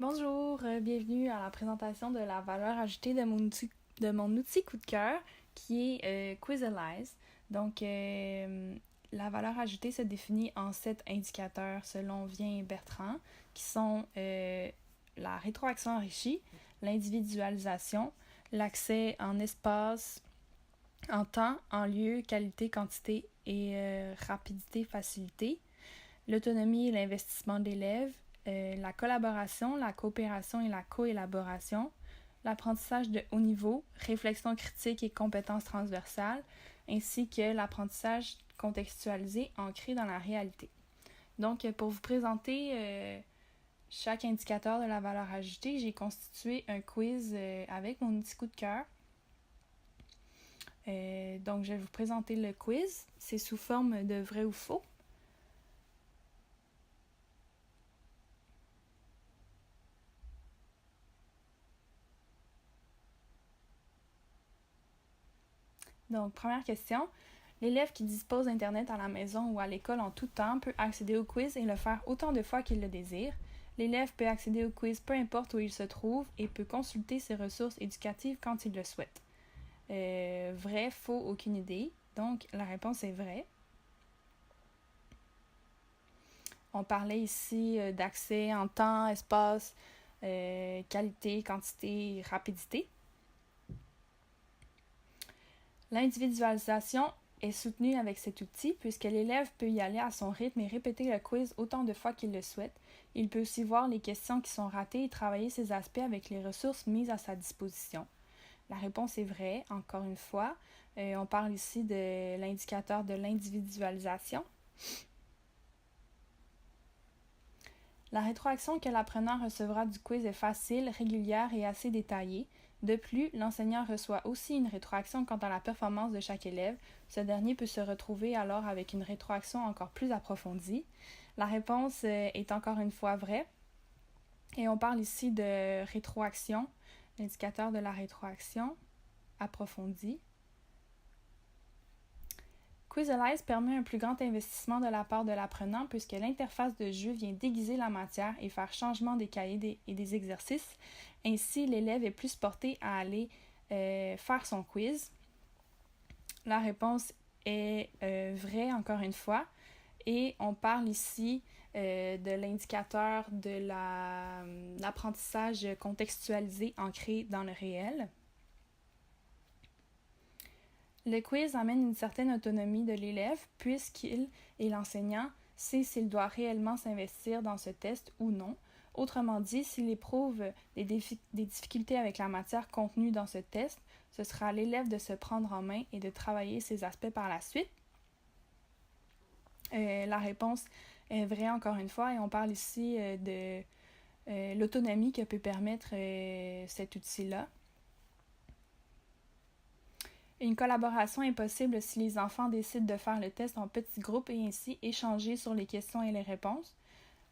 Bonjour, bienvenue à la présentation de la valeur ajoutée de mon outil coup de cœur qui est Quizalize. Donc, la valeur ajoutée se définit en 7 indicateurs selon Vien et Bertrand, qui sont la rétroaction enrichie, l'individualisation, l'accès en espace, en temps, en lieu, qualité, quantité et rapidité, facilité, l'autonomie et l'investissement de l'élève, la collaboration, la coopération et la coélaboration, l'apprentissage de haut niveau, réflexion critique et compétences transversales, ainsi que l'apprentissage contextualisé ancré dans la réalité. Donc, pour vous présenter chaque indicateur de la valeur ajoutée, j'ai constitué un quiz avec mon outil coup de cœur. Donc, je vais vous présenter le quiz. C'est sous forme de vrai ou faux. Donc, première question. L'élève qui dispose d'Internet à la maison ou à l'école en tout temps peut accéder au quiz et le faire autant de fois qu'il le désire. L'élève peut accéder au quiz peu importe où il se trouve et peut consulter ses ressources éducatives quand il le souhaite. Vrai, faux, aucune idée. Donc, la réponse est vraie. On parlait ici d'accès en temps, espace, qualité, quantité, rapidité. L'individualisation est soutenue avec cet outil puisque l'élève peut y aller à son rythme et répéter le quiz autant de fois qu'il le souhaite. Il peut aussi voir les questions qui sont ratées et travailler ces aspects avec les ressources mises à sa disposition. La réponse est vraie, encore une fois. On parle ici de l'indicateur de l'individualisation. La rétroaction que l'apprenant recevra du quiz est facile, régulière et assez détaillée. De plus, l'enseignant reçoit aussi une rétroaction quant à la performance de chaque élève. Ce dernier peut se retrouver alors avec une rétroaction encore plus approfondie. La réponse est encore une fois vraie. Et on parle ici de rétroaction, l'indicateur de la rétroaction approfondie. Quizalize permet un plus grand investissement de la part de l'apprenant puisque l'interface de jeu vient déguiser la matière et faire changement des cahiers et des exercices. Ainsi, l'élève est plus porté à aller faire son quiz. La réponse est vraie, encore une fois. Et on parle ici de l'indicateur de l'apprentissage contextualisé ancré dans le réel. Le quiz amène une certaine autonomie de l'élève puisqu'il et l'enseignant sait s'il doit réellement s'investir dans ce test ou non. Autrement dit, s'il éprouve des difficultés avec la matière contenue dans ce test, ce sera à l'élève de se prendre en main et de travailler ces aspects par la suite. La réponse est vraie encore une fois et on parle ici de l'autonomie que peut permettre cet outil-là. Une collaboration est possible si les enfants décident de faire le test en petits groupes et ainsi échanger sur les questions et les réponses.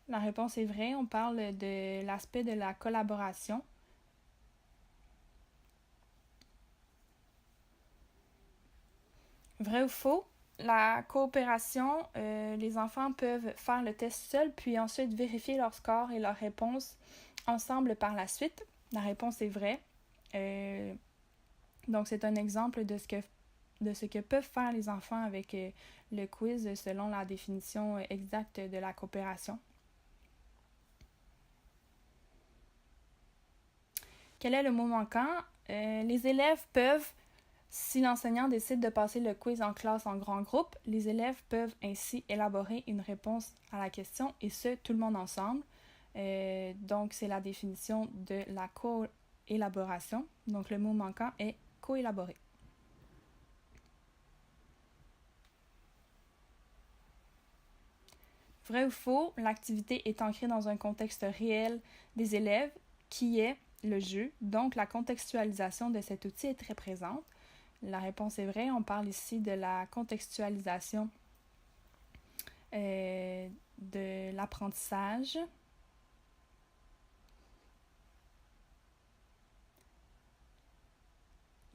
La réponse est vraie, on parle de l'aspect de la collaboration. Vrai ou faux? La coopération, les enfants peuvent faire le test seuls puis ensuite vérifier leur score et leurs réponses ensemble par la suite. La réponse est vraie. Donc, c'est un exemple de ce que peuvent faire les enfants avec le quiz selon la définition exacte de la coopération. Quel est le mot manquant? Les élèves peuvent, si l'enseignant décide de passer le quiz en classe en grand groupe, les élèves peuvent ainsi élaborer une réponse à la question et ce, tout le monde ensemble. Donc, c'est la définition de la coélaboration. Donc, le mot manquant est coélaborer. Vrai ou faux, l'activité est ancrée dans un contexte réel des élèves qui est le jeu, donc la contextualisation de cet outil est très présente. La réponse est vraie, on parle ici de la contextualisation de l'apprentissage.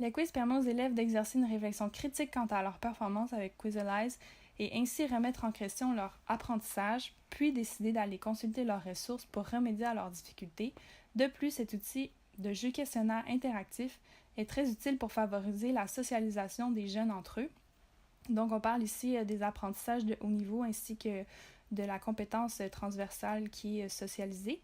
Le quiz permet aux élèves d'exercer une réflexion critique quant à leur performance avec Quizalize et ainsi remettre en question leur apprentissage, puis décider d'aller consulter leurs ressources pour remédier à leurs difficultés. De plus, cet outil de jeu questionnaire interactif est très utile pour favoriser la socialisation des jeunes entre eux. Donc, on parle ici des apprentissages de haut niveau ainsi que de la compétence transversale qui est socialisée.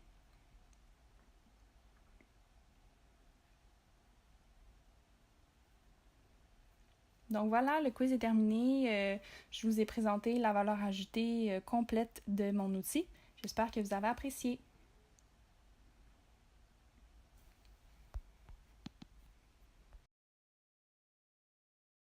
Donc voilà, le quiz est terminé. Je vous ai présenté la valeur ajoutée complète de mon outil. J'espère que vous avez apprécié.